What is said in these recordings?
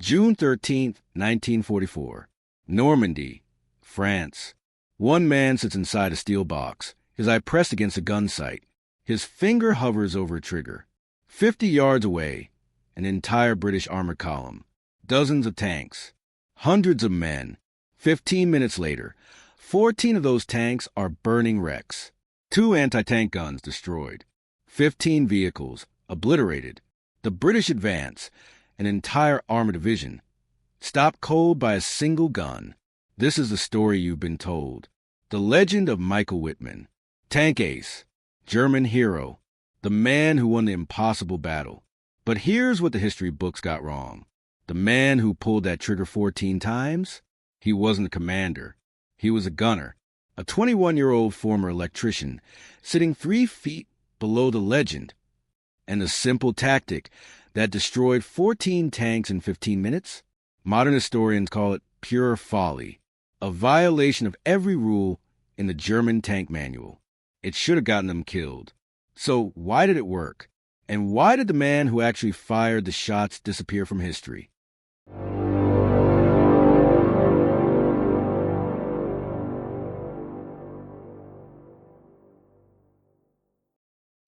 June 13th, 1944. Normandy, France. One man sits inside a steel box, his eye pressed against a gun sight. His finger hovers over a trigger. 50 yards away, an entire British armored column. Dozens of tanks. Hundreds of men. 15 minutes later, 14 of those tanks are burning wrecks. 2 anti-tank guns destroyed. 15 vehicles obliterated. The British advance, an entire armored division, stopped cold by a single gun. This is the story you've been told. The legend of Michael Wittmann. Tank ace, German hero, the man who won the impossible battle. But here's what the history books got wrong. The man who pulled that trigger 14 times, he wasn't a commander. He was a gunner, a 21-year-old former electrician, sitting 3 feet below the legend. And a simple tactic that destroyed 14 tanks in 15 minutes? Modern historians call it pure folly, a violation of every rule in the German tank manual. It should have gotten them killed. So why did it work? And why did the man who actually fired the shots disappear from history?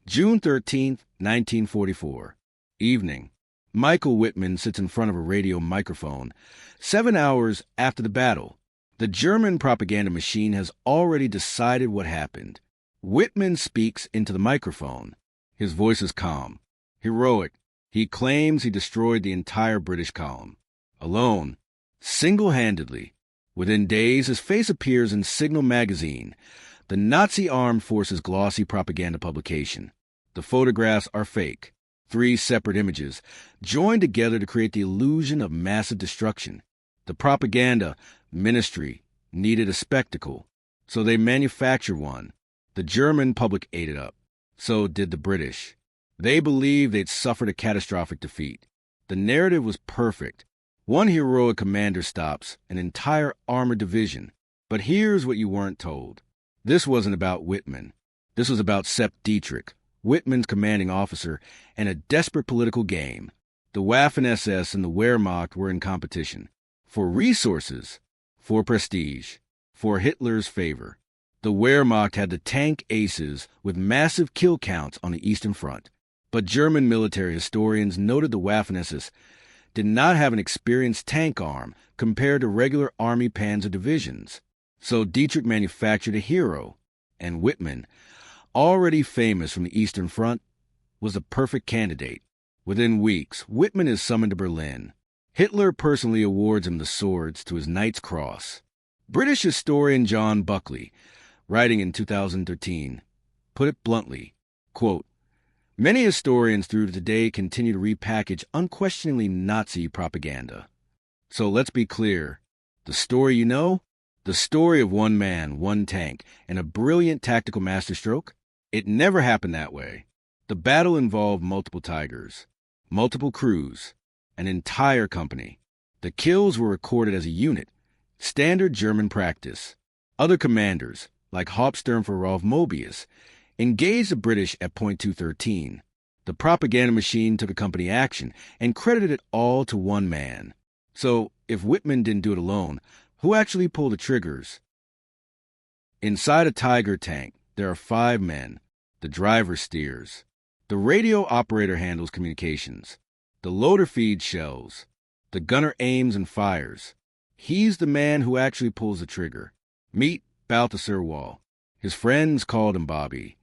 June 13th, 1944. Evening. Michael Wittmann sits in front of a radio microphone. 7 hours after the battle, the German propaganda machine has already decided what happened. Wittmann speaks into the microphone. His voice is calm, heroic. He claims he destroyed the entire British column. Alone, single-handedly. Within days, his face appears in Signal magazine, the Nazi armed forces' glossy propaganda publication. The photographs are fake. 3 separate images, joined together to create the illusion of massive destruction. The propaganda ministry needed a spectacle, so they manufactured one. The German public ate it up. So did the British. They believed they'd suffered a catastrophic defeat. The narrative was perfect. One heroic commander stops an entire armored division. But here's what you weren't told. This wasn't about Wittmann. This was about Sepp Dietrich, Wittmann's commanding officer, and a desperate political game. The Waffen-SS and the Wehrmacht were in competition. For resources, for prestige, for Hitler's favor. The Wehrmacht had the tank aces with massive kill counts on the Eastern Front. But German military historians noted the Waffen-SS did not have an experienced tank arm compared to regular Army Panzer divisions. So Dietrich manufactured a hero, and Wittmann, already famous from the Eastern Front, was a perfect candidate. Within weeks, Wittmann is summoned to Berlin. Hitler personally awards him the swords to his Knight's Cross. British historian John Buckley, writing in 2013, put it bluntly, quote, "Many historians through today continue to repackage unquestioningly Nazi propaganda. So let's be clear. The story you know? The story of one man, one tank, and a brilliant tactical masterstroke? It never happened that way. The battle involved multiple Tigers, multiple crews, an entire company. The kills were recorded as a unit, standard German practice. Other commanders, like Hauptsturmführer Mobius, engaged the British at point 213. The propaganda machine took a company action and credited it all to one man. So, if Wittmann didn't do it alone, who actually pulled the triggers? Inside a Tiger tank, there are 5 men. The driver steers. The radio operator handles communications. The loader feeds shells. The gunner aims and fires. He's the man who actually pulls the trigger. Meet Balthasar Woll. His friends called him Bobby.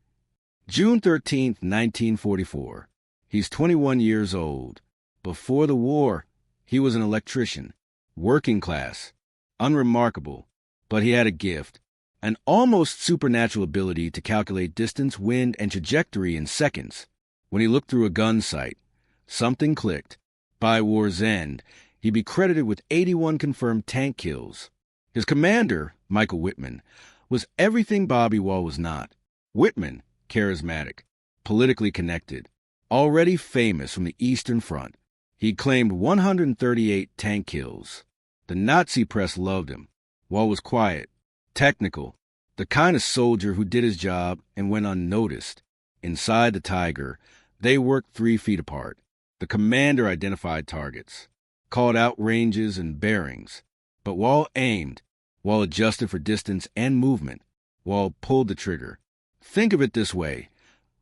June 13th, 1944. He's 21 years old. Before the war, he was an electrician. Working class. Unremarkable. But he had a gift. An almost supernatural ability to calculate distance, wind, and trajectory in seconds. When he looked through a gun sight, something clicked. By war's end, he'd be credited with 81 confirmed tank kills. His commander, Michael Wittmann, was everything Bobby Woll was not. Wittmann, charismatic, politically connected, already famous from the Eastern Front. He claimed 138 tank kills. The Nazi press loved him. Woll was quiet, technical, the kind of soldier who did his job and went unnoticed. Inside the Tiger, they worked 3 feet apart. The commander identified targets. called out ranges and bearings. But Wall aimed, Wall adjusted for distance and movement, Wall pulled the trigger. Think of it this way.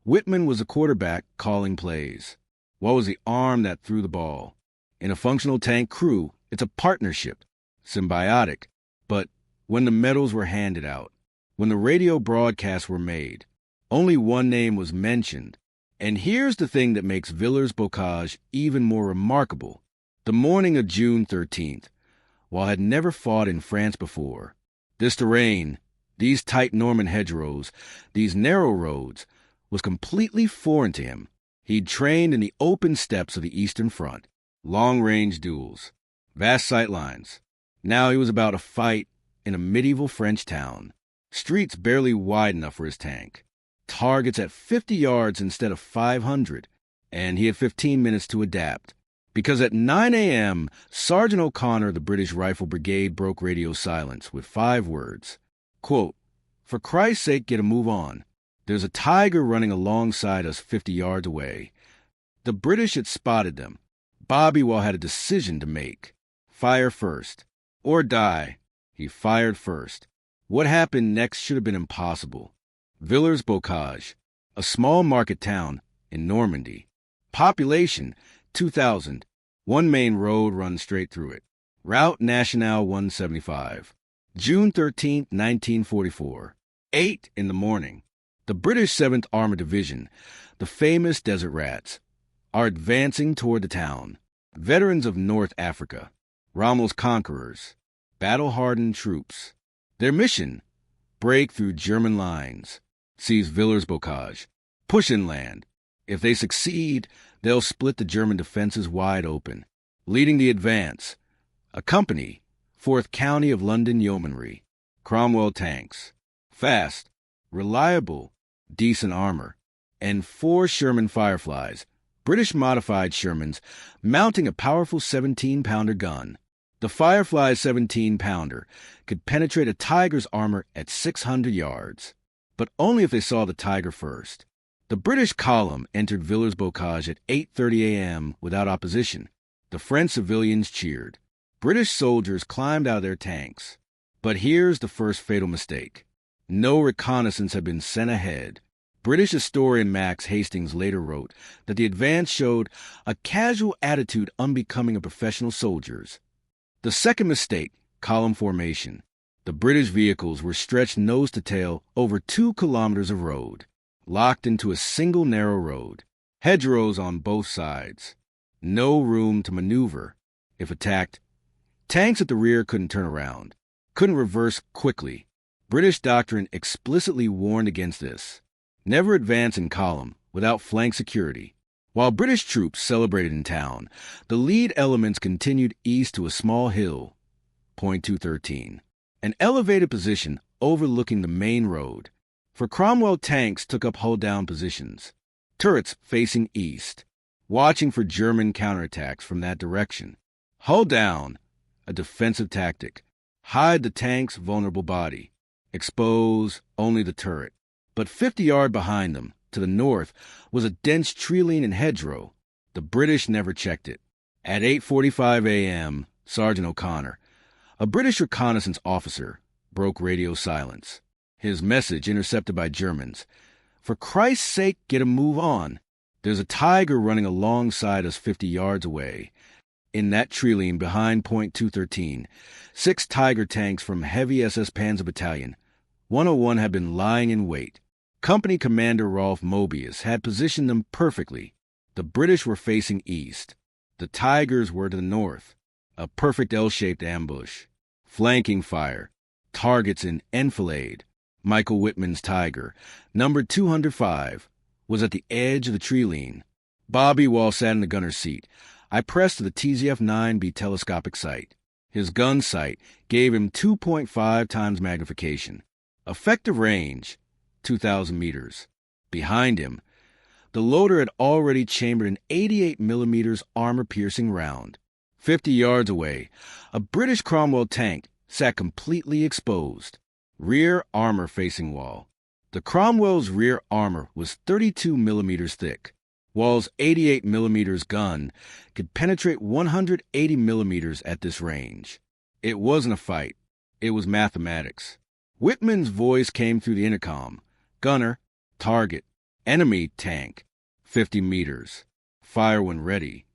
Wittmann was the quarterback calling plays. Wall was the arm that threw the ball. In a functional tank crew, it's a partnership, symbiotic. But when the medals were handed out, when the radio broadcasts were made, only one name was mentioned. And here's the thing that makes Villers-Bocage even more remarkable. The morning of June 13th, Wall had never fought in France before. This terrain, these tight Norman hedgerows, these narrow roads, was completely foreign to him. He'd trained in the open steppes of the Eastern Front, long-range duels, vast sight lines. Now he was about to fight in a medieval French town, streets barely wide enough for his tank, targets at 50 yards instead of 500, and he had 15 minutes to adapt. Because at 9 a.m., Sergeant O'Connor of the British Rifle Brigade broke radio silence with 5 words. Quote, "For Christ's sake, get a move on. There's a tiger running alongside us 50 yards away." The British had spotted them. Bobby Woll had a decision to make. Fire first, or die. He fired first. What happened next should have been impossible. Villers-Bocage, a small market town in Normandy. Population, 2,000. One main road runs straight through it. Route Nationale 175. June 13, 1944. 8 in the morning. The British 7th Armored Division, the famous Desert Rats, are advancing toward the town. Veterans of North Africa, Rommel's conquerors, battle-hardened troops. Their mission, break through German lines, seize Villers-Bocage, push inland. If they succeed, they'll split the German defenses wide open. Leading the advance, a company, 4th County of London Yeomanry, Cromwell tanks, fast, reliable, decent armor, and 4 Sherman Fireflies, British modified Shermans, mounting a powerful 17-pounder gun. The Firefly's 17-pounder could penetrate a tiger's armor at 600 yards, but only if they saw the tiger first. The British column entered Villers-Bocage at 8:30 a.m. without opposition. The French civilians cheered. British soldiers climbed out of their tanks. But here's the first fatal mistake. No reconnaissance had been sent ahead. British historian Max Hastings later wrote that the advance showed a casual attitude unbecoming of professional soldiers. The second mistake, column formation. The British vehicles were stretched nose to tail over 2 kilometers of road, locked into a single narrow road, hedgerows on both sides. No room to maneuver. If attacked, tanks at the rear couldn't turn around, couldn't reverse quickly. British doctrine explicitly warned against this. Never advance in column without flank security. While British troops celebrated in town, the lead elements continued east to a small hill, point 213, an elevated position overlooking the main road. For Cromwell tanks took up hold-down positions, turrets facing east, watching for German counterattacks from that direction. Hold down, a defensive tactic. Hide the tank's vulnerable body. Expose only the turret. But 50 yards behind them, to the north, was a dense tree-line and hedgerow. The British never checked it. At 8:45 a.m., Sergeant O'Connor, a British reconnaissance officer, broke radio silence. His message intercepted by Germans. "For Christ's sake, get a move on. There's a tiger running alongside us 50 yards away." In that tree line behind point 213, 6 Tiger tanks from heavy SS Panzer Battalion, 101 had been lying in wait. Company Commander Rolf Mobius had positioned them perfectly. The British were facing east. The Tigers were to the north. A perfect L-shaped ambush. Flanking fire. Targets in enfilade. Michael Wittmann's Tiger, number 205, was at the edge of the tree line. Bobby Woll sat in the gunner's seat. I pressed to the TZF-9B telescopic sight. His gun sight gave him 2.5 times magnification. Effective range, 2,000 meters. Behind him, the loader had already chambered an 88 millimeters armor-piercing round. 50 yards away, a British Cromwell tank sat completely exposed. Rear armor facing Wall. The Cromwell's rear armor was 32 millimeters thick. Woll's 88 millimeters gun could penetrate 180 millimeters at this range. It wasn't a fight. It was mathematics. Wittmann's voice came through the intercom. Gunner, target, enemy tank, 50 meters. Fire when ready.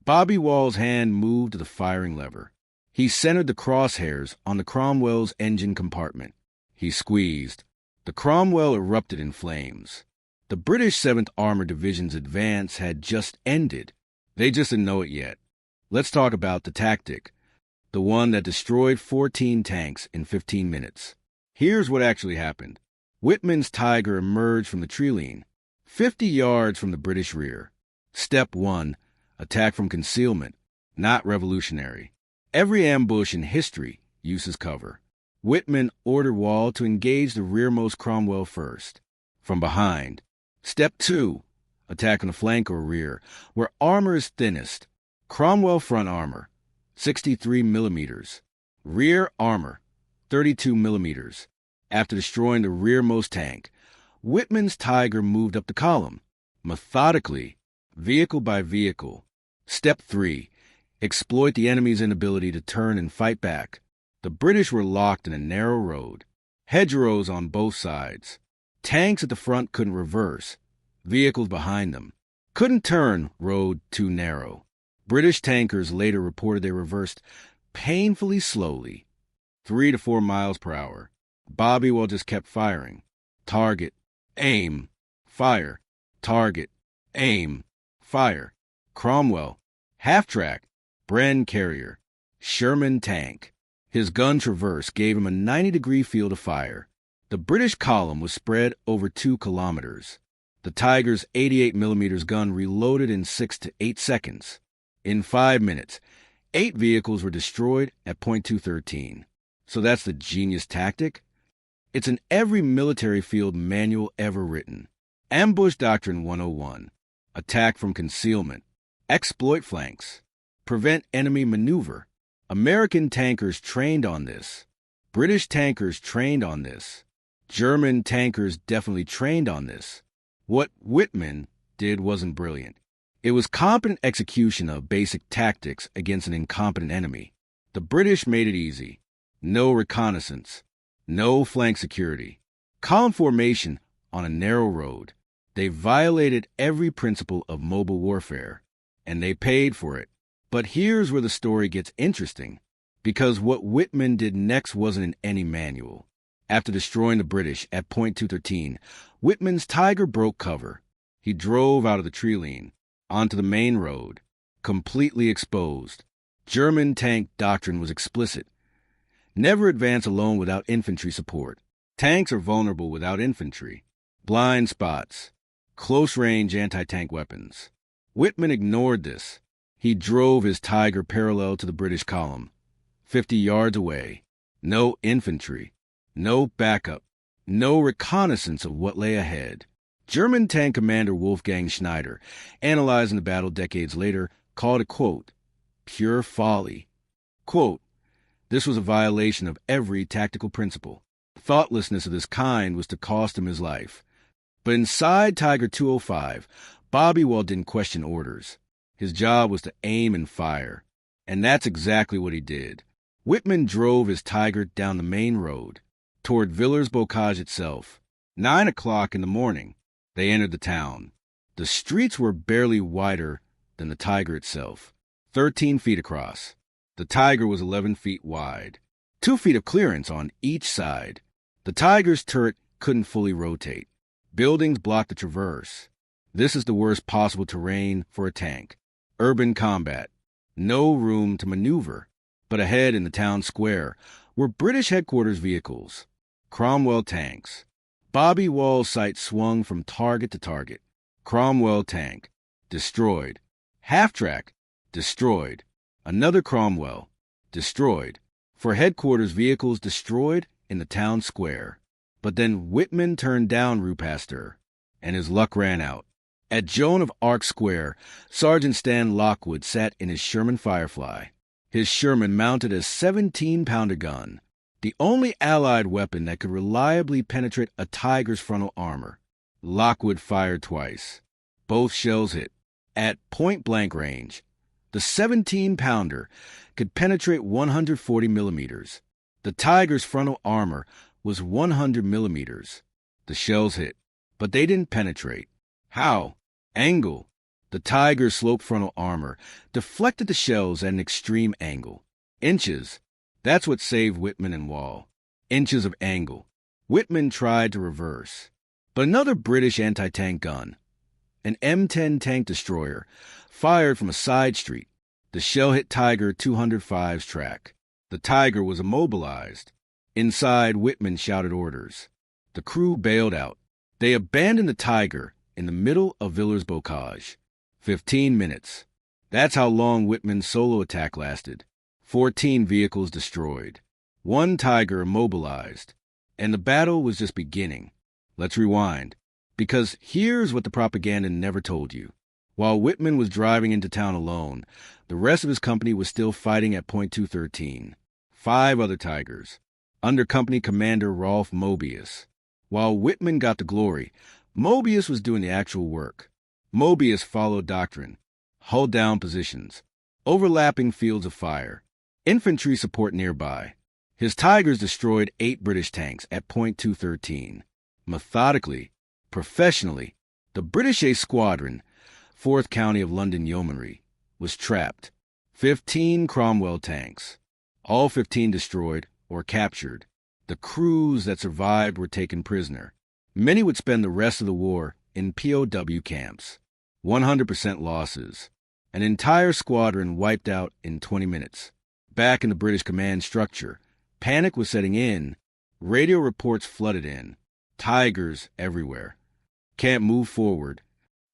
Bobby Woll's hand moved to the firing lever. He centered the crosshairs on the Cromwell's engine compartment. He squeezed. The Cromwell erupted in flames. The British 7th Armored Division's advance had just ended. They just didn't know it yet. Let's talk about the tactic, the one that destroyed 14 tanks in 15 minutes. Here's what actually happened. Wittmann's Tiger emerged from the tree-line, 50 yards from the British rear. Step 1, attack from concealment, not revolutionary. Every ambush in history uses cover. Wittmann ordered Woll to engage the rearmost Cromwell first, from behind. Step 2, attack on the flank or rear, where armor is thinnest. Cromwell front armor, 63 millimeters. Rear armor, 32 millimeters. After destroying the rearmost tank, Wittmann's Tiger moved up the column, methodically, vehicle by vehicle. Step 3, exploit the enemy's inability to turn and fight back. The British were locked in a narrow road, hedgerows on both sides. Tanks at the front couldn't reverse. Vehicles behind them couldn't turn, road too narrow. British tankers later reported they reversed painfully slowly, 3 to 4 miles per hour. Bobby Woll just kept firing. Target, aim, fire. Target, aim, fire. Cromwell, half-track, Bren carrier, Sherman tank. His gun traverse gave him a 90-degree field of fire. The British column was spread over 2 kilometers. The Tiger's 88 millimeters gun reloaded in 6 to 8 seconds. In 5 minutes, 8 vehicles were destroyed at .213. So that's the genius tactic? It's in every military field manual ever written. Ambush Doctrine 101. Attack from concealment. Exploit flanks. Prevent enemy maneuver. American tankers trained on this. British tankers trained on this. German tankers definitely trained on this. What Wittmann did wasn't brilliant. It was competent execution of basic tactics against an incompetent enemy. The British made it easy. No reconnaissance. No flank security. Column formation on a narrow road. They violated every principle of mobile warfare, and they paid for it. But here's where the story gets interesting, because what Wittmann did next wasn't in any manual. After destroying the British at .213, Wittmann's Tiger broke cover. He drove out of the tree line, onto the main road, completely exposed. German tank doctrine was explicit. Never advance alone without infantry support. Tanks are vulnerable without infantry. Blind spots. Close-range anti-tank weapons. Wittmann ignored this. He drove his Tiger parallel to the British column, 50 yards away. No infantry. No backup. No reconnaissance of what lay ahead. German tank commander Wolfgang Schneider, analyzing the battle decades later, called it, quote, pure folly. Quote, this was a violation of every tactical principle. Thoughtlessness of this kind was to cost him his life. But inside Tiger 205, Bobby Woll didn't question orders. His job was to aim and fire. And that's exactly what he did. Wittmann drove his Tiger down the main road, toward Villers-Bocage itself. 9 o'clock in the morning, they entered the town. The streets were barely wider than the Tiger itself, 13 feet across. The Tiger was 11 feet wide, 2 feet of clearance on each side. The Tiger's turret couldn't fully rotate. Buildings blocked the traverse. This is the worst possible terrain for a tank. Urban combat. No room to maneuver. But ahead in the town square were British headquarters vehicles. Cromwell tanks. Bobby Woll's sight swung from target to target. Cromwell tank. Destroyed. Half-track. Destroyed. Another Cromwell. Destroyed. For headquarters vehicles destroyed in the town square. But then Wittmann turned down Rue Pasteur, and his luck ran out. At Joan of Arc Square, Sergeant Stan Lockwood sat in his Sherman Firefly. His Sherman mounted a 17-pounder gun, the only Allied weapon that could reliably penetrate a Tiger's frontal armor. Lockwood fired twice. Both shells hit. At point-blank range, the 17-pounder could penetrate 140 millimeters. The Tiger's frontal armor was 100 millimeters. The shells hit, but they didn't penetrate. How? Angle. The Tiger's slope frontal armor deflected the shells at an extreme angle. Inches. That's what saved Wittmann and Woll. Inches of angle. Wittmann tried to reverse. But another British anti-tank gun, an M10 tank destroyer, fired from a side street. The shell hit Tiger 205's track. The Tiger was immobilized. Inside, Wittmann shouted orders. The crew bailed out. They abandoned the Tiger in the middle of Villers-Bocage. 15 minutes. That's how long Wittmann's solo attack lasted. 14 vehicles destroyed. 1 Tiger immobilized. And the battle was just beginning. Let's rewind. Because here's what the propaganda never told you. While Wittmann was driving into town alone, the rest of his company was still fighting at Point 213. 5 other Tigers, under Company Commander Rolf Mobius. While Wittmann got the glory, Mobius was doing the actual work. Mobius followed doctrine, hull down positions, overlapping fields of fire, infantry support nearby. His Tigers destroyed 8 British tanks at Point 213. Methodically, professionally, the British A Squadron, 4th County of London Yeomanry, was trapped. 15 Cromwell tanks, all 15 destroyed or captured. The crews that survived were taken prisoner. Many would spend the rest of the war in POW camps. 100% losses. An entire squadron wiped out in 20 minutes. Back in the British command structure, panic was setting in. Radio reports flooded in. Tigers everywhere. Can't move forward,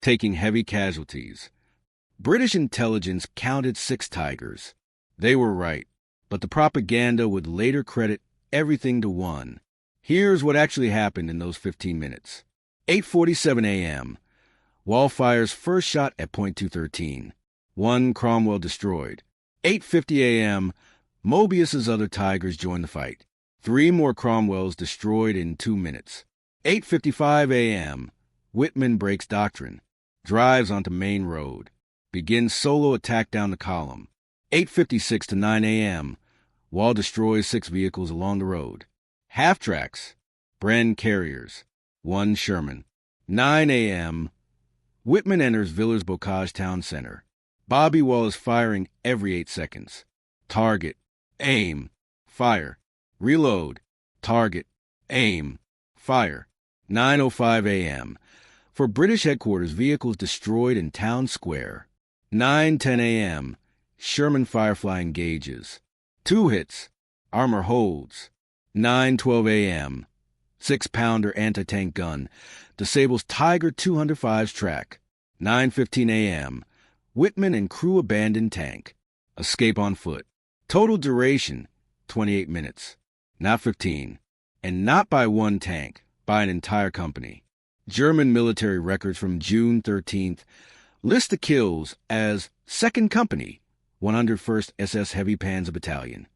taking heavy casualties. British intelligence counted 6 Tigers. They were right, but the propaganda would later credit everything to 1. Here's what actually happened in those 15 minutes. 8:47 a.m. Woll fires first shot at Point 213. 1 Cromwell destroyed. 8:50 a.m. Mobius's other Tigers joined the fight. 3 more Cromwells destroyed in 2 minutes. 8:55 a.m. Wittmann breaks doctrine, drives onto Main Road, begins solo attack down the column. 8:56 to 9 a.m. Woll destroys 6 vehicles along the road. Half-tracks, Bren carriers, 1 Sherman. 9 a.m. Wittmann enters Villers-Bocage town center. Bobby Woll is firing every 8 seconds. Target, aim, fire, reload, target, aim, fire. 9:05 a.m. For British headquarters, vehicles destroyed in town square. 9:10 a.m. Sherman Firefly engages. 2 hits. Armor holds. 9:12 a.m. 6-pounder anti-tank gun disables Tiger 205's track. 9:15 a.m. Wittmann and crew abandon tank. Escape on foot. Total duration, 28 minutes. Not 15. And not by 1 tank. By an entire company. German military records from June 13th list the kills as 2nd Company, 101st SS Heavy Panzer Battalion.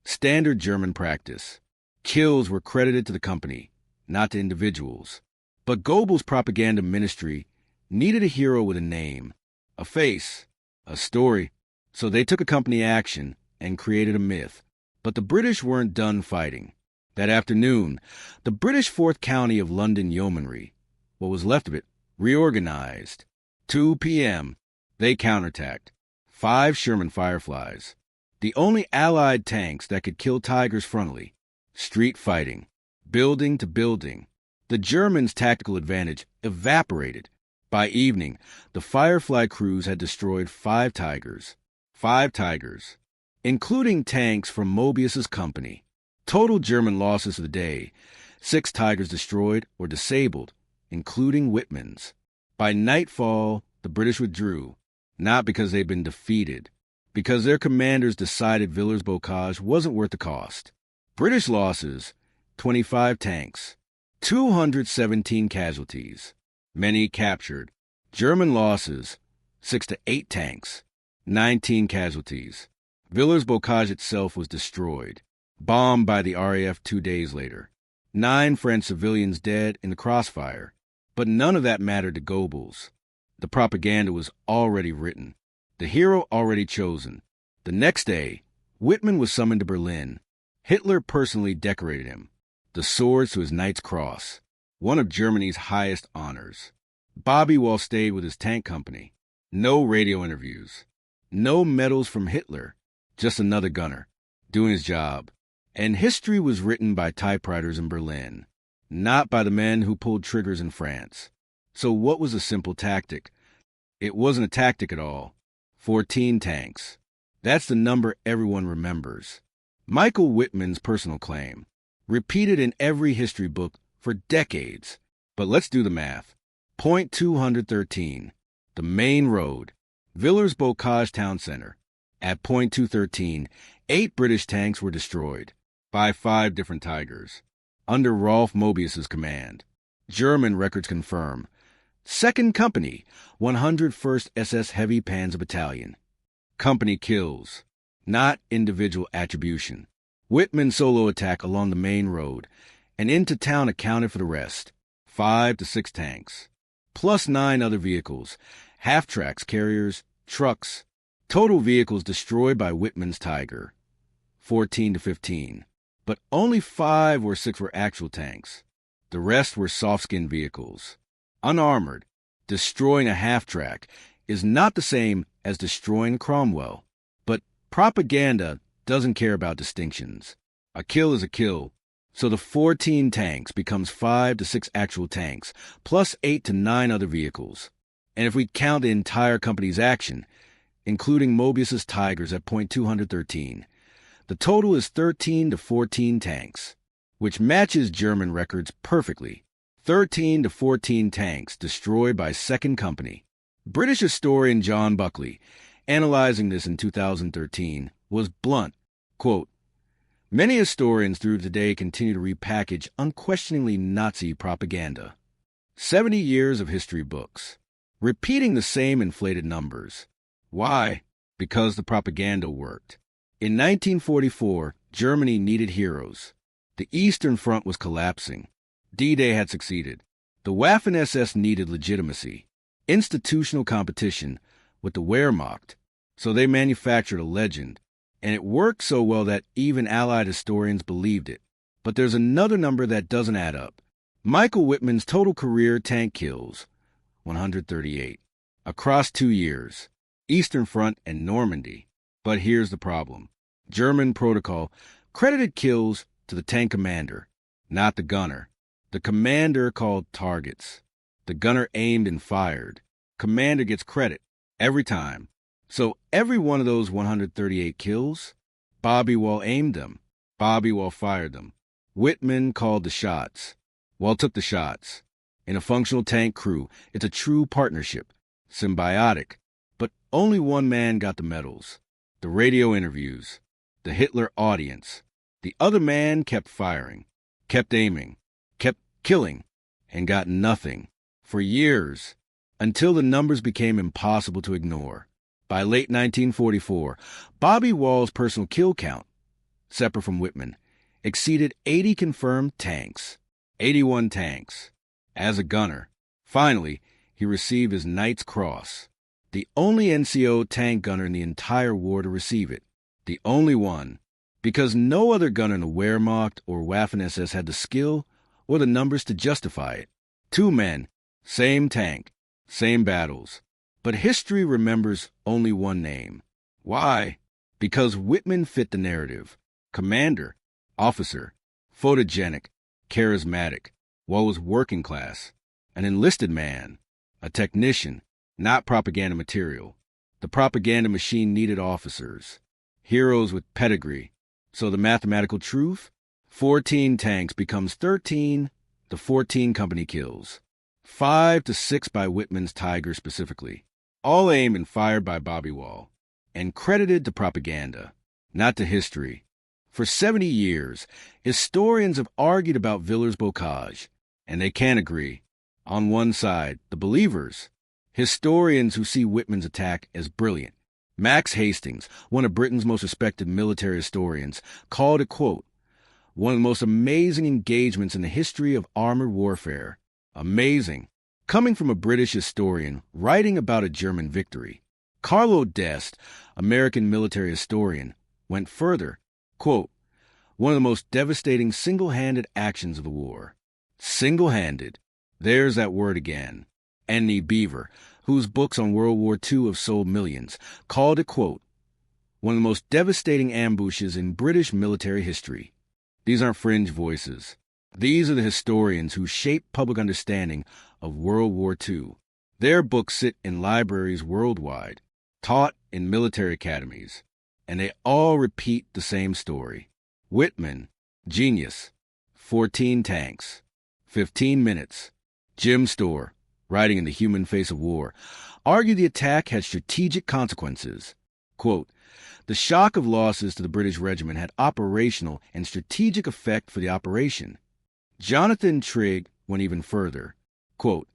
Standard German practice. Kills were credited to the company, not to individuals. But Goebbels' propaganda ministry needed a hero with a name, a face, a story, so they took a company action and created a myth. But the British weren't done fighting. That afternoon, the British 4th County of London Yeomanry, what was left of it, reorganized. 2 p.m., they counterattacked. 5 Sherman Fireflies, the only Allied tanks that could kill Tigers frontally. Street fighting, building to building. The Germans' tactical advantage evaporated. By evening, the Firefly crews had destroyed 5 Tigers. 5 Tigers, including tanks from Mobius's company. Total German losses of the day, 6 Tigers destroyed or disabled, including Wittmann's. By nightfall, the British withdrew, not because they'd been defeated, because their commanders decided Villers-Bocage wasn't worth the cost. British losses, 25 tanks, 217 casualties, many captured. German losses, 6 to 8 tanks, 19 casualties. Villers-Bocage itself was destroyed, bombed by the RAF 2 days later. 9 French civilians dead in the crossfire. But none of that mattered to Goebbels. The propaganda was already written, the hero already chosen. The next day, Wittmann was summoned to Berlin. Hitler personally decorated him, the swords to his Knight's Cross, one of Germany's highest honors. Bobby Woll stayed with his tank company. No radio interviews. No medals from Hitler. Just another gunner, doing his job. And history was written by typewriters in Berlin, not by the men who pulled triggers in France. So what was a simple tactic? It wasn't a tactic at all. 14 tanks. That's the number everyone remembers. Michael Wittmann's personal claim, repeated in every history book for decades. But let's do the math. Point 213, the main road, Villers-Bocage town center. At point 213, 8 British tanks were destroyed by 5 different Tigers, under Rolf Mobius's command. German records confirm. 2nd Company, 101st SS Heavy Panzer Battalion. Company kills, not individual attribution. Wittmann's solo attack along the main road and into town accounted for the rest. 5 to 6 tanks, plus 9 other vehicles, half-tracks, carriers, trucks. Total vehicles destroyed by Wittmann's Tiger, 14 to 15. But only 5 or 6 were actual tanks. The rest were soft-skinned vehicles. Unarmored, destroying a half-track is not the same as destroying Cromwell. But propaganda doesn't care about distinctions. A kill is a kill. So the 14 tanks becomes 5 to 6 actual tanks, plus 8 to 9 other vehicles. And if we count the entire company's action, including Mobius's Tigers at point 213, the total is 13 to 14 tanks, which matches German records perfectly. 13 to 14 tanks destroyed by 2nd Company. British historian John Buckley, analyzing this in 2013, was blunt. Quote, "Many historians through today continue to repackage unquestioningly Nazi propaganda. 70 years of history books, repeating the same inflated numbers. Why? Because the propaganda worked. In 1944, Germany needed heroes. The Eastern Front was collapsing. D-Day had succeeded. The Waffen-SS needed legitimacy, institutional competition with the Wehrmacht, so they manufactured a legend, and it worked so well that even Allied historians believed it. But there's another number that doesn't add up. Michael Wittmann's total career tank kills, 138, across 2 years, Eastern Front and Normandy. But here's the problem. German protocol credited kills to the tank commander, not the gunner. The commander called targets. The gunner aimed and fired. Commander gets credit every time. So every one of those 138 kills, Bobby Woll aimed them. Bobby Woll fired them. Wittmann called the shots. Woll took the shots. In a functional tank crew, it's a true partnership, symbiotic. But only one man got the medals. The radio interviews. The Hitler audience. The other man kept firing, kept aiming, kept killing, and got nothing for years, until the numbers became impossible to ignore. By late 1944, Bobby Woll's personal kill count, separate from Wittmann, exceeded 80 confirmed tanks, 81 tanks. As a gunner, finally, he received his Knight's Cross, the only NCO tank gunner in the entire war to receive it, the only one, because no other gunner in the Wehrmacht or Waffen-SS had the skill or the numbers to justify it. 2 men, same tank, same battles. But history remembers only one name. Why? Because Wittmann fit the narrative. Commander, officer, photogenic, charismatic. Woll was working class, an enlisted man, a technician, not propaganda material. The propaganda machine needed officers, heroes with pedigree. So the mathematical truth? 14 tanks becomes 13, the 14 company kills. 5 to 6 by Wittmann's Tiger specifically. All aimed and fired by Bobby Woll, and credited to propaganda, not to history. For 70 years, historians have argued about Villers-Bocage, and they can't agree. On one side, the believers, historians who see Wittmann's attack as brilliant. Max Hastings, one of Britain's most respected military historians, called it, quote, "one of the most amazing engagements in the history of armored warfare. Amazing, Coming from a British historian writing about a German victory, Carlo D'Este, American military historian, went further. Quote, one of the most devastating single-handed actions of the war. Single-handed. There's that word again. Annie Beaver, whose books on World War II have sold millions, called it, quote, one of the most devastating ambushes in British military history. These aren't fringe voices. These are the historians who shaped public understanding of World War II. Their books sit in libraries worldwide, taught in military academies, and they all repeat the same story. Wittmann, genius, 14 tanks, 15 minutes. Jim Storr, writing in The Human Face of War, argued the attack had strategic consequences. Quote, the shock of losses to the British regiment had operational and strategic effect for the operation. Jonathan Trigg went even further. Quote,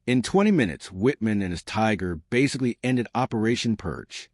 in 20 minutes, Wittmann and his Tiger basically ended Operation Perch.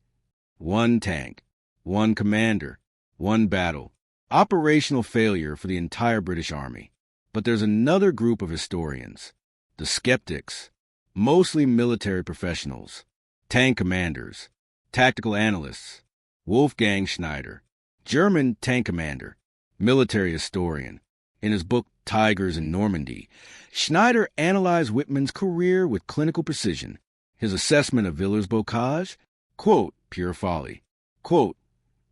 1 tank, 1 commander, 1 battle. Operational failure for the entire British Army. But there's another group of historians, the skeptics, mostly military professionals, tank commanders, tactical analysts. Wolfgang Schneider, German tank commander, military historian. In his book Tigers in Normandy, Schneider analyzed Wittmann's career with clinical precision. His assessment of Villers-Bocage, quote, pure folly. Quote,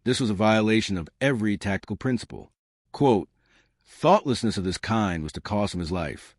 this was a violation of every tactical principle. Quote, thoughtlessness of this kind was to cost him his life.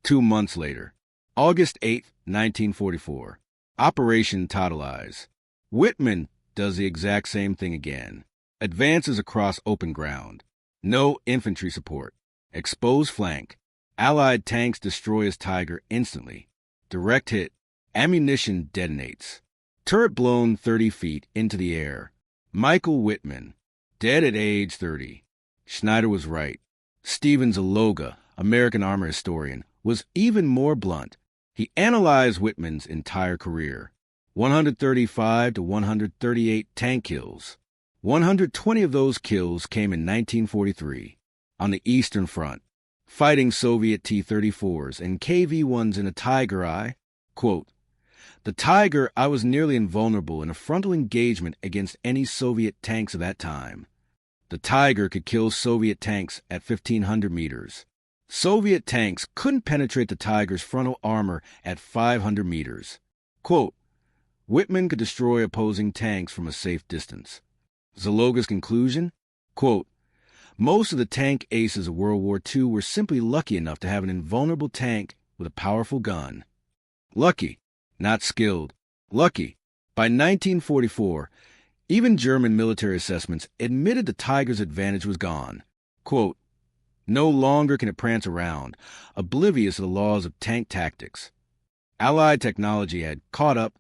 2 months later, August 8, 1944, Operation Totalize. Wittmann does the exact same thing again. Advances across open ground. No infantry support. Exposed flank. Allied tanks destroy his Tiger instantly. Direct hit. Ammunition detonates. Turret blown 30 feet into the air. Michael Wittmann, dead at age 30. Schneider was right. Stephen Zaloga, American armor historian, was even more blunt. He analyzed Wittmann's entire career. 135 to 138 tank kills. 120 of those kills came in 1943, on the Eastern Front, fighting Soviet T-34s and KV-1s in a Tiger I. Quote, the Tiger, I was nearly invulnerable in a frontal engagement against any Soviet tanks of that time. The Tiger could kill Soviet tanks at 1,500 meters. Soviet tanks couldn't penetrate the Tiger's frontal armor at 500 meters. Quote, Wittmann could destroy opposing tanks from a safe distance. Zaloga's conclusion? Quote, most of the tank aces of World War II were simply lucky enough to have an invulnerable tank with a powerful gun. Lucky, not skilled. Lucky. By 1944, even German military assessments admitted the Tiger's advantage was gone. Quote, no longer can it prance around, oblivious of the laws of tank tactics. Allied technology had caught up.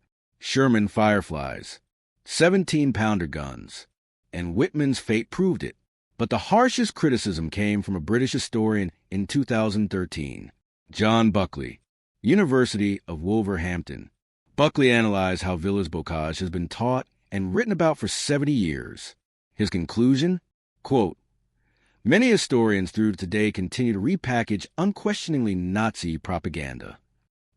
Sherman Fireflies, 17-pounder guns, and Wittmann's fate proved it. But the harshest criticism came from a British historian in 2013, John Buckley, University of Wolverhampton. Buckley analyzed how Villers-Bocage has been taught and written about for 70 years. His conclusion? Quote, many historians through today continue to repackage unquestioningly Nazi propaganda.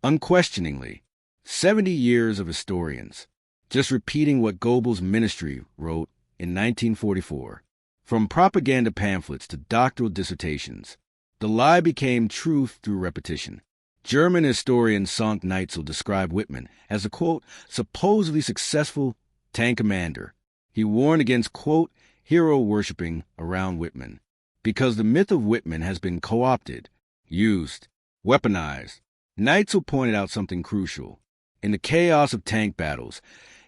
Unquestioningly. 70 years of historians, just repeating what Goebbels' ministry wrote in 1944. From propaganda pamphlets to doctoral dissertations, the lie became truth through repetition. German historian Sonk Neitzel described Wittmann as a, quote, supposedly successful tank commander. He warned against, quote, hero worshipping around Wittmann, because the myth of Wittmann has been co-opted, used, weaponized. Neitzel pointed out something crucial. In the chaos of tank battles,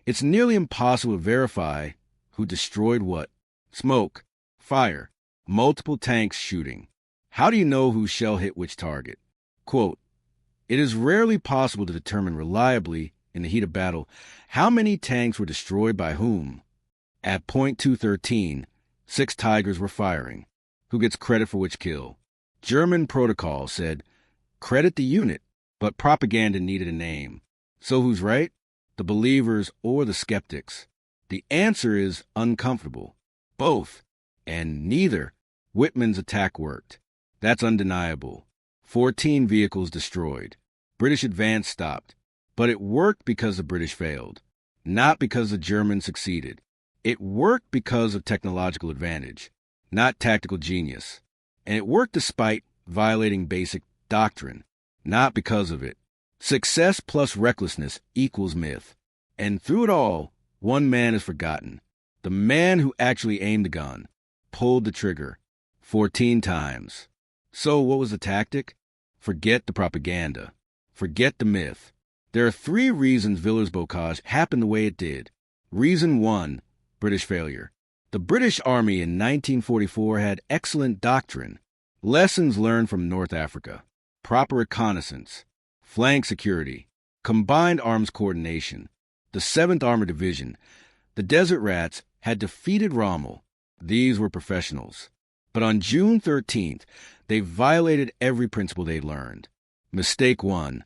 it's nearly impossible to verify who destroyed what. Smoke, fire, multiple tanks shooting. How do you know whose shell hit which target? Quote, it is rarely possible to determine reliably, in the heat of battle, how many tanks were destroyed by whom. At point 213, 6 Tigers were firing. Who gets credit for which kill? German protocol said, credit the unit, but propaganda needed a name. So who's right? The believers or the skeptics? The answer is uncomfortable. Both. And neither. Wittmann's attack worked. That's undeniable. 14 vehicles destroyed. British advance stopped. But it worked because the British failed, not because the Germans succeeded. It worked because of technological advantage, not tactical genius. And it worked despite violating basic doctrine, not because of it. Success plus recklessness equals myth. And through it all, one man is forgotten. The man who actually aimed the gun, pulled the trigger, 14 times. So what was the tactic? Forget the propaganda. Forget the myth. There are 3 reasons Villers-Bocage happened the way it did. Reason 1, British failure. The British Army in 1944 had excellent doctrine. Lessons learned from North Africa. Proper reconnaissance. Flank security. Combined arms coordination. The 7th Armored Division, the Desert Rats, had defeated Rommel. These were professionals. But on June 13th, they violated every principle they'd learned. Mistake 1.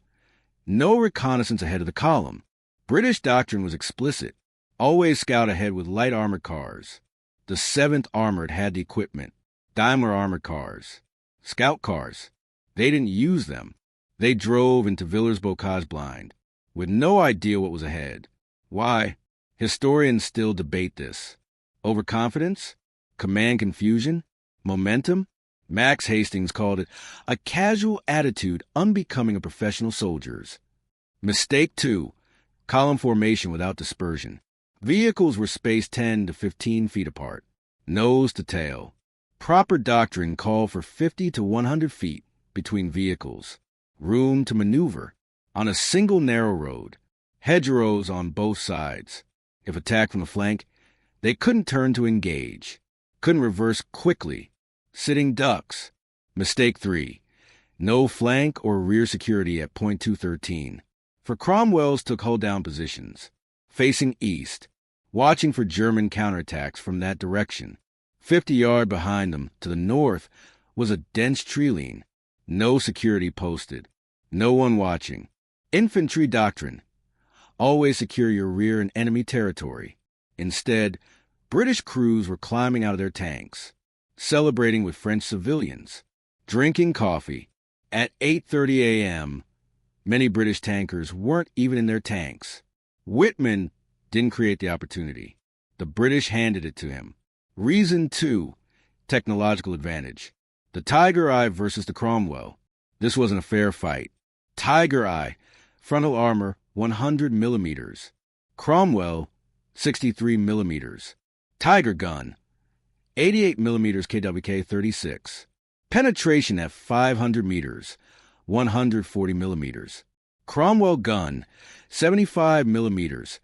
No reconnaissance ahead of the column. British doctrine was explicit. Always scout ahead with light armored cars. The 7th Armored had the equipment. Daimler armored cars. Scout cars. They didn't use them. They drove into Villers-Bocage blind, with no idea what was ahead. Why? Historians still debate this. Overconfidence? Command confusion? Momentum? Max Hastings called it a casual attitude unbecoming of professional soldiers. Mistake 2. Column formation without dispersion. Vehicles were spaced 10 to 15 feet apart, nose to tail. Proper doctrine called for 50 to 100 feet between vehicles. Room to maneuver on a single narrow road. Hedgerows on both sides. If attacked from the flank, they couldn't turn to engage. Couldn't reverse quickly. Sitting ducks. Mistake 3. No flank or rear security at point 213. For Cromwell's took hold-down positions, facing east, watching for German counterattacks from that direction. 50 yards behind them, to the north, was a dense tree line. No security posted. No one watching. Infantry doctrine. Always secure your rear in enemy territory. Instead, British crews were climbing out of their tanks, celebrating with French civilians, drinking coffee. At 8:30 a.m., many British tankers weren't even in their tanks. Wittmann didn't create the opportunity. The British handed it to him. Reason 2, technological advantage. The Tiger Eye versus the Cromwell. This wasn't a fair fight. Tiger Eye, frontal armor 100 millimeters. Cromwell, 63 millimeters. Tiger gun, 88 millimeters KWK 36. Penetration at 500 meters, 140 millimeters. Cromwell gun, 75 millimeters.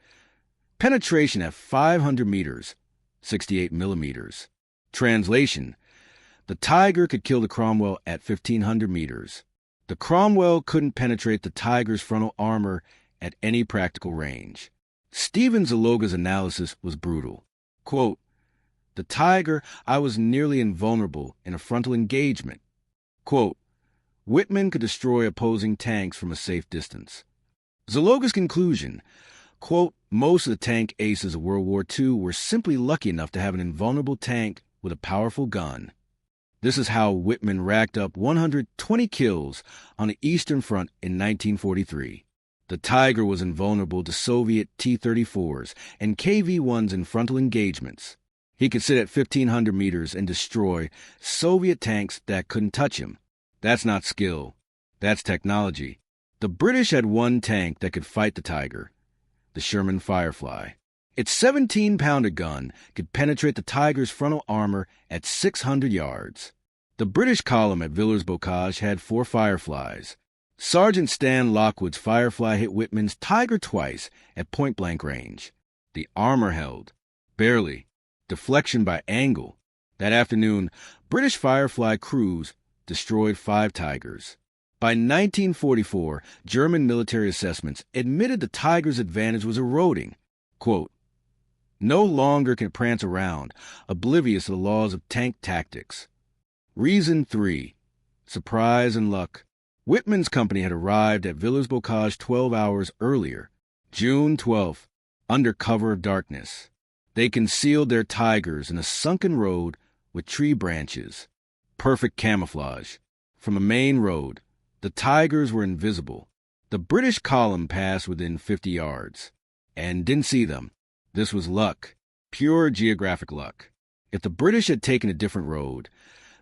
Penetration at 500 meters, 68 millimeters. Translation: the Tiger could kill the Cromwell at 1,500 meters. The Cromwell couldn't penetrate the Tiger's frontal armor at any practical range. Stephen Zaloga's analysis was brutal. Quote, "The Tiger, I was nearly invulnerable in a frontal engagement." Quote, "Wittmann could destroy opposing tanks from a safe distance." Zaloga's conclusion, quote, "Most of the tank aces of World War II were simply lucky enough to have an invulnerable tank with a powerful gun." This is how Wittmann racked up 120 kills on the Eastern Front in 1943. The Tiger was invulnerable to Soviet T-34s and KV-1s in frontal engagements. He could sit at 1,500 meters and destroy Soviet tanks that couldn't touch him. That's not skill. That's technology. The British had one tank that could fight the Tiger, the Sherman Firefly. Its 17-pounder gun could penetrate the Tiger's frontal armor at 600 yards. The British column at Villers-Bocage had 4 Fireflies. Sergeant Stan Lockwood's Firefly hit Wittmann's Tiger twice at point-blank range. The armor held. Barely. Deflection by angle. That afternoon, British Firefly crews destroyed 5 Tigers. By 1944, German military assessments admitted the Tiger's advantage was eroding. Quote, "No longer can prance around, oblivious to the laws of tank tactics." Reason 3, surprise and luck. Wittmann's company had arrived at Villers-Bocage 12 hours earlier, June 12th, under cover of darkness. They concealed their Tigers in a sunken road with tree branches. Perfect camouflage. From a main road, the Tigers were invisible. The British column passed within 50 yards and didn't see them. This was luck, pure geographic luck. If the British had taken a different road,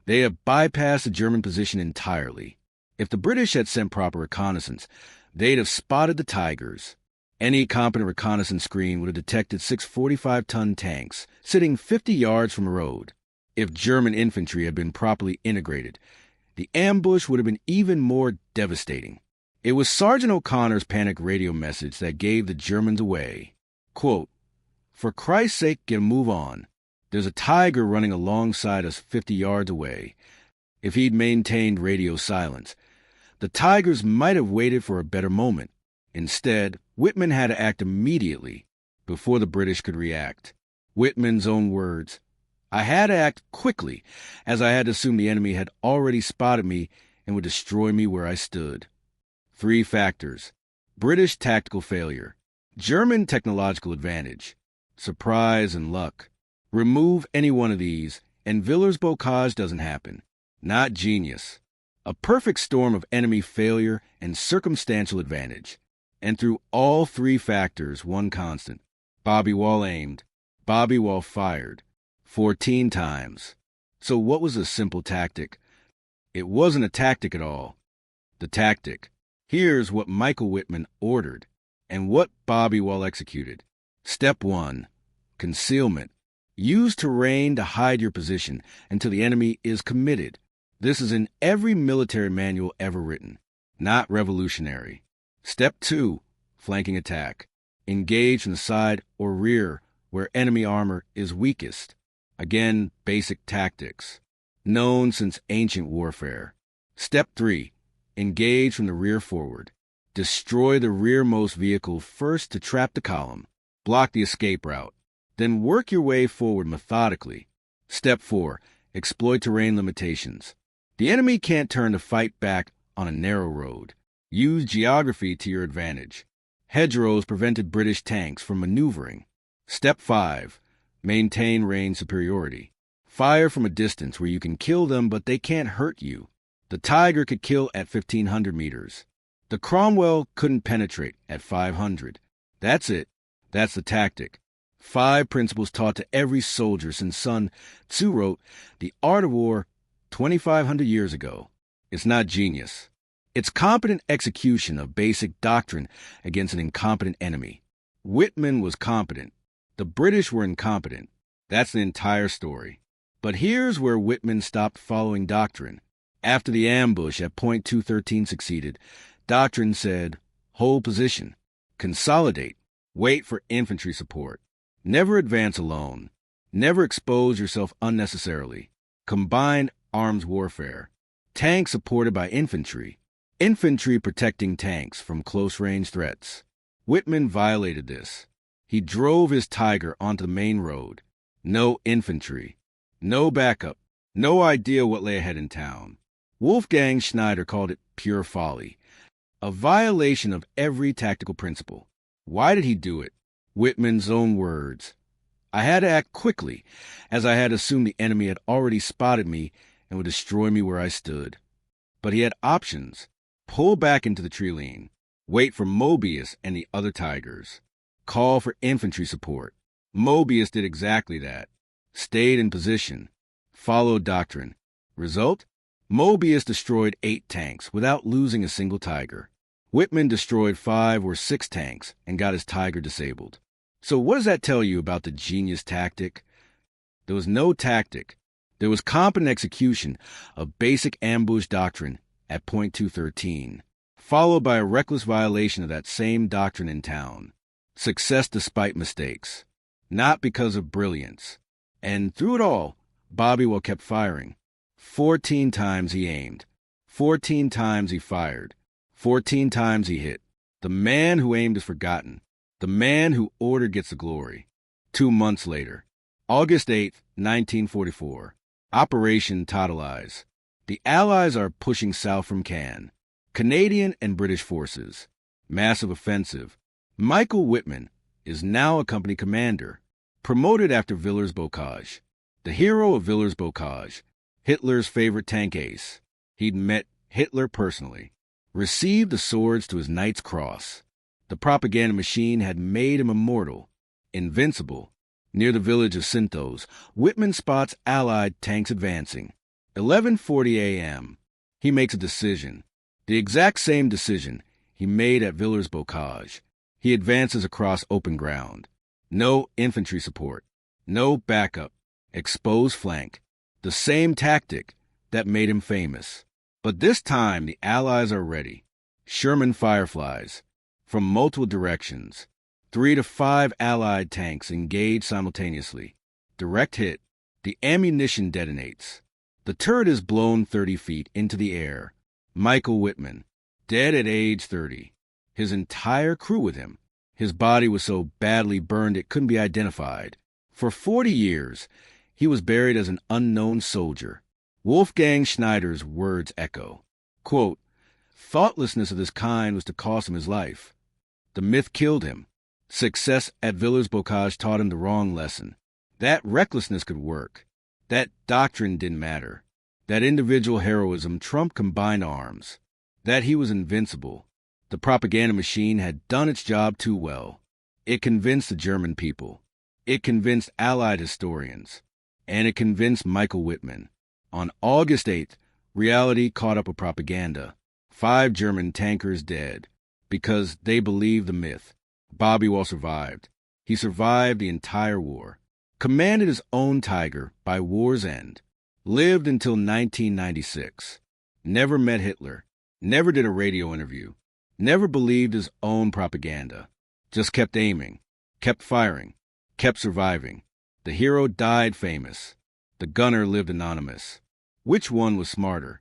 they have bypassed the German position entirely. If the British had sent proper reconnaissance, they'd have spotted the Tigers. Any competent reconnaissance screen would have detected 6 45-ton tanks sitting 50 yards from a road. If German infantry had been properly integrated, the ambush would have been even more devastating. It was Sergeant O'Connor's panic radio message that gave the Germans away. Quote, "For Christ's sake, get a move on. There's a Tiger running alongside us 50 yards away." If he'd maintained radio silence, the Tigers might have waited for a better moment. Instead, Wittmann had to act immediately before the British could react. Wittmann's own words, "I had to act quickly, as I had to assume the enemy had already spotted me and would destroy me where I stood." 3 factors: British tactical failure, German technological advantage, surprise and luck. Remove any one of these, and Villers-Bocage doesn't happen. Not genius. A perfect storm of enemy failure and circumstantial advantage. And through all 3 factors, one constant. Bobby Woll aimed. Bobby Woll fired. 14 times. So what was the simple tactic? It wasn't a tactic at all. The tactic. Here's what Michael Wittmann ordered, and what Bobby Woll executed. Step 1. Concealment. Use terrain to hide your position until the enemy is committed. This is in every military manual ever written. Not revolutionary. Step 2. Flanking attack. Engage from the side or rear where enemy armor is weakest. Again, basic tactics, known since ancient warfare. Step 3. Engage from the rear forward. Destroy the rearmost vehicle first to trap the column. Block the escape route. Then work your way forward methodically. Step 4. Exploit terrain limitations. The enemy can't turn to fight back on a narrow road. Use geography to your advantage. Hedgerows prevented British tanks from maneuvering. Step 5. Maintain range superiority. Fire from a distance where you can kill them but they can't hurt you. The Tiger could kill at 1,500 meters. The Cromwell couldn't penetrate at 500. That's it. That's the tactic. 5 principles taught to every soldier since Sun Tzu wrote The Art of War 2,500 years ago. It's not genius. It's competent execution of basic doctrine against an incompetent enemy. Wittmann was competent. The British were incompetent. That's the entire story. But here's where Wittmann stopped following doctrine. After the ambush at Point 213 succeeded, doctrine said, hold position, consolidate, wait for infantry support. Never advance alone. Never expose yourself unnecessarily. Combined arms warfare. Tanks supported by infantry. Infantry protecting tanks from close-range threats. Wittmann violated this. He drove his Tiger onto the main road. No infantry. No backup. No idea what lay ahead in town. Wolfgang Schneider called it pure folly. A violation of every tactical principle. Why did he do it? Wittmann's own words. I had to act quickly, as I had assumed the enemy had already spotted me and would destroy me where I stood. But he had options. Pull back into the tree line. Wait for Mobius and the other Tigers. Call for infantry support. Mobius did exactly that. Stayed in position. Followed doctrine. Result? Mobius destroyed 8 tanks without losing a single Tiger. Wittmann destroyed 5 or 6 tanks and got his Tiger disabled. So what does that tell you about the genius tactic? There was no tactic. There was competent execution of basic ambush doctrine at Point 213, followed by a reckless violation of that same doctrine in town. Success despite mistakes. Not because of brilliance. And through it all, Bobby Woll kept firing. 14 times he aimed. 14 times he fired. 14 times he hit. The man who aimed is forgotten. The man who ordered gets the glory. 2 months later, August 8th, 1944, Operation Totalize. The Allies are pushing south from Cannes. Canadian and British forces. Massive offensive. Michael Wittmann is now a company commander, promoted after Villers-Bocage. The hero of Villers-Bocage, Hitler's favorite tank ace. He'd met Hitler personally. received the swords to his Knight's Cross. The propaganda machine had made him immortal, invincible. Near the village of Sintos, Wittmann spots Allied tanks advancing. 11:40 a.m. He makes a decision. The exact same decision he made at Villers-Bocage. He advances across open ground. No infantry support. No backup. Exposed flank. The same tactic that made him famous. But this time the Allies are ready. Sherman Fireflies. From multiple directions. 3 to 5 Allied tanks engage simultaneously. Direct hit. The ammunition detonates. The turret is blown 30 feet into the air. Michael Wittmann, dead at age 30. His entire crew with him. His body was so badly burned it couldn't be identified. For 40 years, he was buried as an unknown soldier. Wolfgang Schneider's words echo. Quote, "Thoughtlessness of this kind was to cost him his life. The myth killed him. Success at Villers-Bocage taught him the wrong lesson. That recklessness could work. That doctrine didn't matter. That individual heroism trumped combined arms. That he was invincible. The propaganda machine had done its job too well. It convinced the German people. It convinced Allied historians. And it convinced Michael Wittmann. On August 8th, reality caught up with propaganda. 5 German tankers dead. Because they believed the myth. Bobby Woll survived. He survived the entire war. Commanded his own Tiger by war's end. Lived until 1996. Never met Hitler. Never did a radio interview. Never believed his own propaganda. Just kept aiming. Kept firing. Kept surviving. The hero died famous. The gunner lived anonymous. Which one was smarter?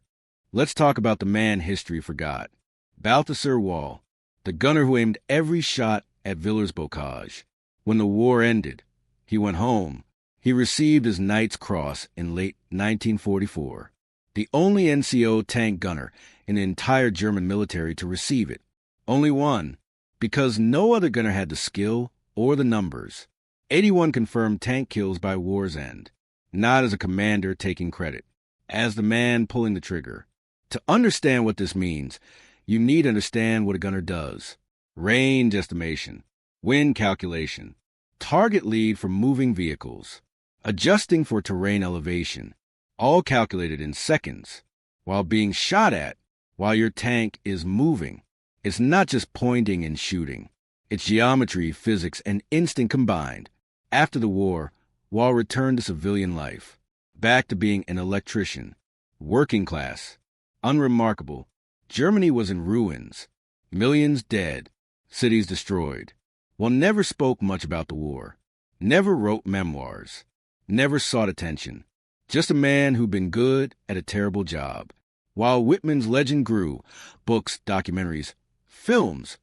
Let's talk about the man history forgot. Balthasar Woll, the gunner who aimed every shot at Villers-Bocage. When the war ended, he went home. He received his Knight's Cross in late 1944. The only NCO tank gunner in the entire German military to receive it. Only one, because no other gunner had the skill or the numbers. 81 confirmed tank kills by war's end. Not as a commander taking credit, as the man pulling the trigger. To understand what this means, you need to understand what a gunner does. Range estimation, wind calculation, target lead for moving vehicles, adjusting for terrain elevation, all calculated in seconds, while being shot at, while your tank is moving. It's not just pointing and shooting. It's geometry, physics, and instinct combined. After the war, Woll returned to civilian life, back to being an electrician, working class, unremarkable. Germany was in ruins, millions dead, cities destroyed. Woll never spoke much about the war, never wrote memoirs, never sought attention. Just a man who'd been good at a terrible job. While Wittmann's legend grew, books, documentaries, films,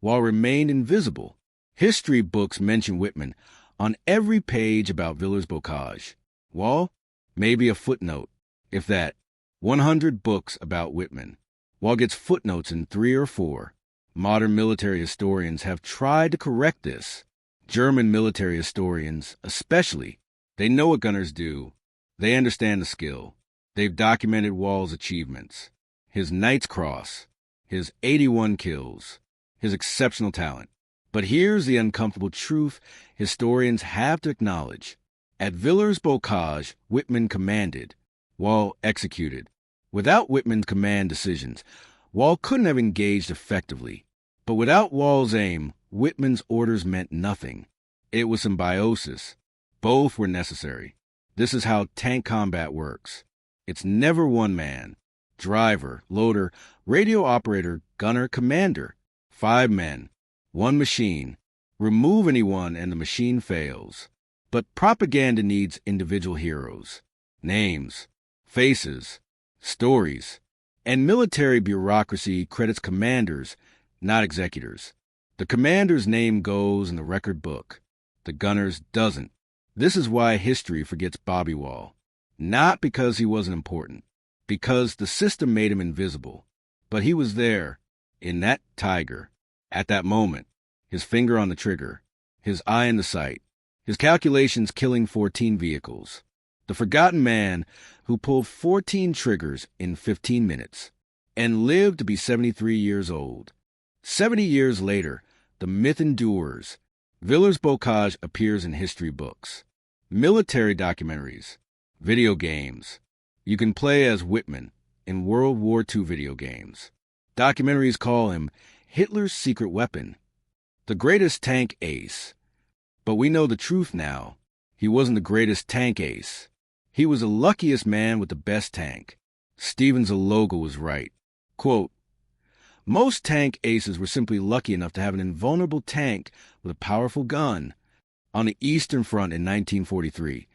Woll remained invisible. History books mention Wittmann on every page about Villers-Bocage. Woll, maybe a footnote, if that. 100 books about Wittmann. Woll gets footnotes in 3 or 4. Modern military historians have tried to correct this. German military historians, especially, they know what gunners do. They understand the skill. They've documented Woll's achievements. His Knight's Cross, his 81 kills, his exceptional talent. But here's the uncomfortable truth historians have to acknowledge. At Villers-Bocage, Wittmann commanded. Woll executed. Without Wittmann's command decisions, Woll couldn't have engaged effectively. But without Woll's aim, Wittmann's orders meant nothing. It was symbiosis. Both were necessary. This is how tank combat works. It's never one man. Driver, loader, radio operator, gunner, commander. 5 men. 1 machine. Remove anyone and the machine fails. But propaganda needs individual heroes. Names. Faces. Stories. And military bureaucracy credits commanders, not executors. The commander's name goes in the record book. The gunner's doesn't. This is why history forgets Bobby Woll. Not because he wasn't important. Because the system made him invisible. But he was there, in that Tiger, at that moment. His finger on the trigger. His eye in the sight. His calculations killing 14 vehicles. The forgotten man who pulled 14 triggers in 15 minutes. and lived to be 73 years old. 70 years later, the myth endures. Villers-Bocage appears in history books, military documentaries, video games. You can play as Wittmann in World War II video games. Documentaries call him Hitler's secret weapon, the greatest tank ace. But we know the truth now. He wasn't the greatest tank ace. He was the luckiest man with the best tank. Stevens' logo was right. Quote, most tank aces were simply lucky enough to have an invulnerable tank with a powerful gun. On the Eastern Front in 1943,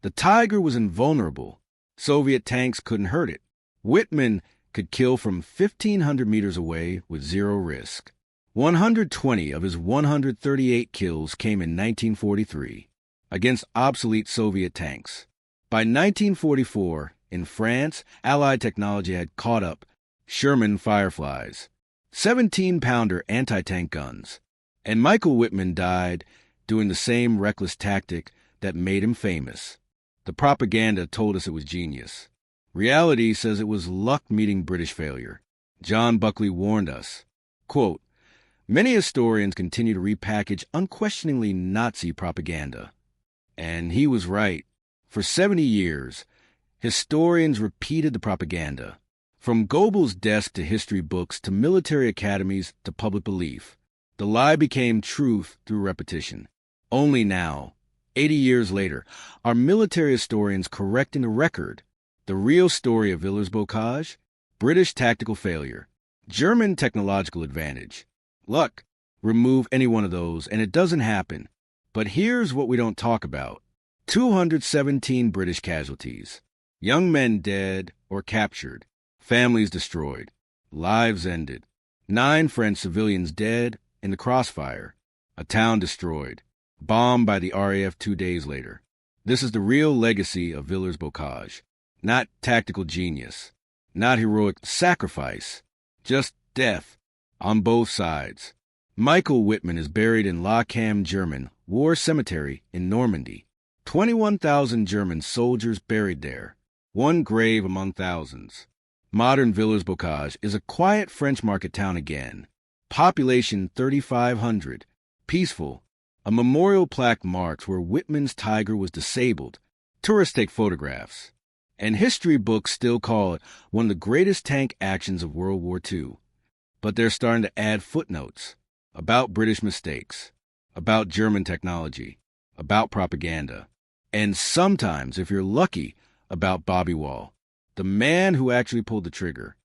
the Tiger was invulnerable. Soviet tanks couldn't hurt it. Wittmann could kill from 1,500 meters away with zero risk. 120 of his 138 kills came in 1943 against obsolete Soviet tanks. By 1944, in France, Allied technology had caught up. Sherman Fireflies, 17-pounder anti-tank guns, and Michael Wittmann died doing the same reckless tactic that made him famous. The propaganda told us it was genius. Reality says it was luck meeting British failure. John Buckley warned us, quote, many historians continue to repackage unquestioningly Nazi propaganda. And he was right. For 70 years, historians repeated the propaganda. From Goebbels' desk to history books to military academies to public belief, the lie became truth through repetition. Only now, 80 years later, are military historians correcting the record. The real story of Villers-Bocage? British tactical failure, German technological advantage. Luck. Remove any one of those, and it doesn't happen. But here's what we don't talk about. 217 British casualties. Young men dead or captured. Families destroyed. Lives ended. 9 French civilians dead in the crossfire. A town destroyed. Bombed by the RAF 2 days later. This is the real legacy of Villers-Bocage. Not tactical genius. Not heroic sacrifice. Just death. On both sides. Michael Wittmann is buried in La Cam German War Cemetery in Normandy. 21,000 German soldiers buried there. One grave among thousands. Modern Villers-Bocage is a quiet French market town again. Population 3,500. Peaceful. A memorial plaque marks where Wittmann's Tiger was disabled. Tourists take photographs. And history books still call it one of the greatest tank actions of World War II. But they're starting to add footnotes about British mistakes, about German technology, about propaganda, and sometimes, if you're lucky, about Bobby Woll, the man who actually pulled the trigger.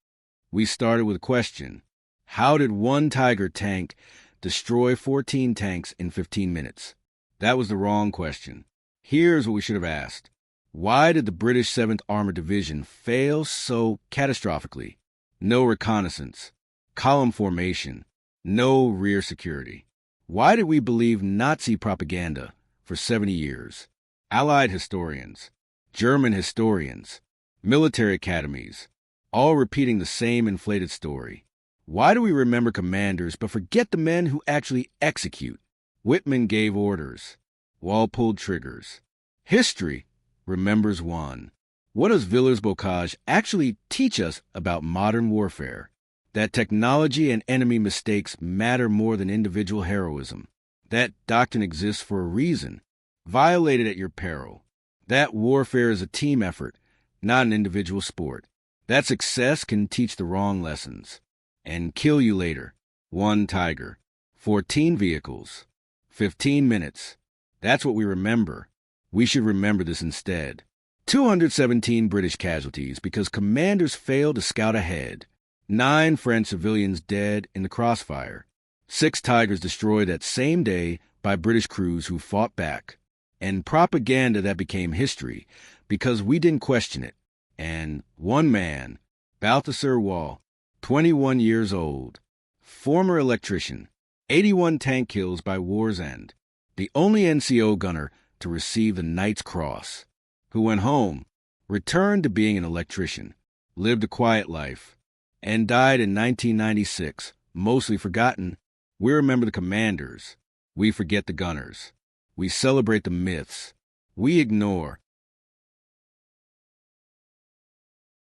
We started with a question. How did one Tiger tank destroy 14 tanks in 15 minutes? That was the wrong question. Here's what we should have asked. Why did the British 7th Armored Division fail so catastrophically? No reconnaissance, column formation, no rear security. Why did we believe Nazi propaganda for 70 years? Allied historians, German historians, military academies, all repeating the same inflated story. Why do we remember commanders but forget the men who actually execute? Wittmann gave orders. Woll pulled triggers. History remembers one. What does Villers-Bocage actually teach us about modern warfare? That technology and enemy mistakes matter more than individual heroism. That doctrine exists for a reason. Violate it at your peril. That warfare is a team effort, not an individual sport. That success can teach the wrong lessons and kill you later. 1 Tiger, 14 vehicles, 15 minutes. That's what we remember. We should remember this instead. 217 British casualties because commanders failed to scout ahead. 9 French civilians dead in the crossfire. 6 Tigers destroyed that same day by British crews who fought back. And propaganda that became history because we didn't question it. And one man, Balthasar Woll, 21 years old, former electrician, 81 tank kills by war's end, the only NCO gunner to receive the Knight's Cross, who went home, returned to being an electrician, lived a quiet life, and died in 1996, mostly forgotten. We remember the commanders. We forget the gunners. We celebrate the myths. We ignore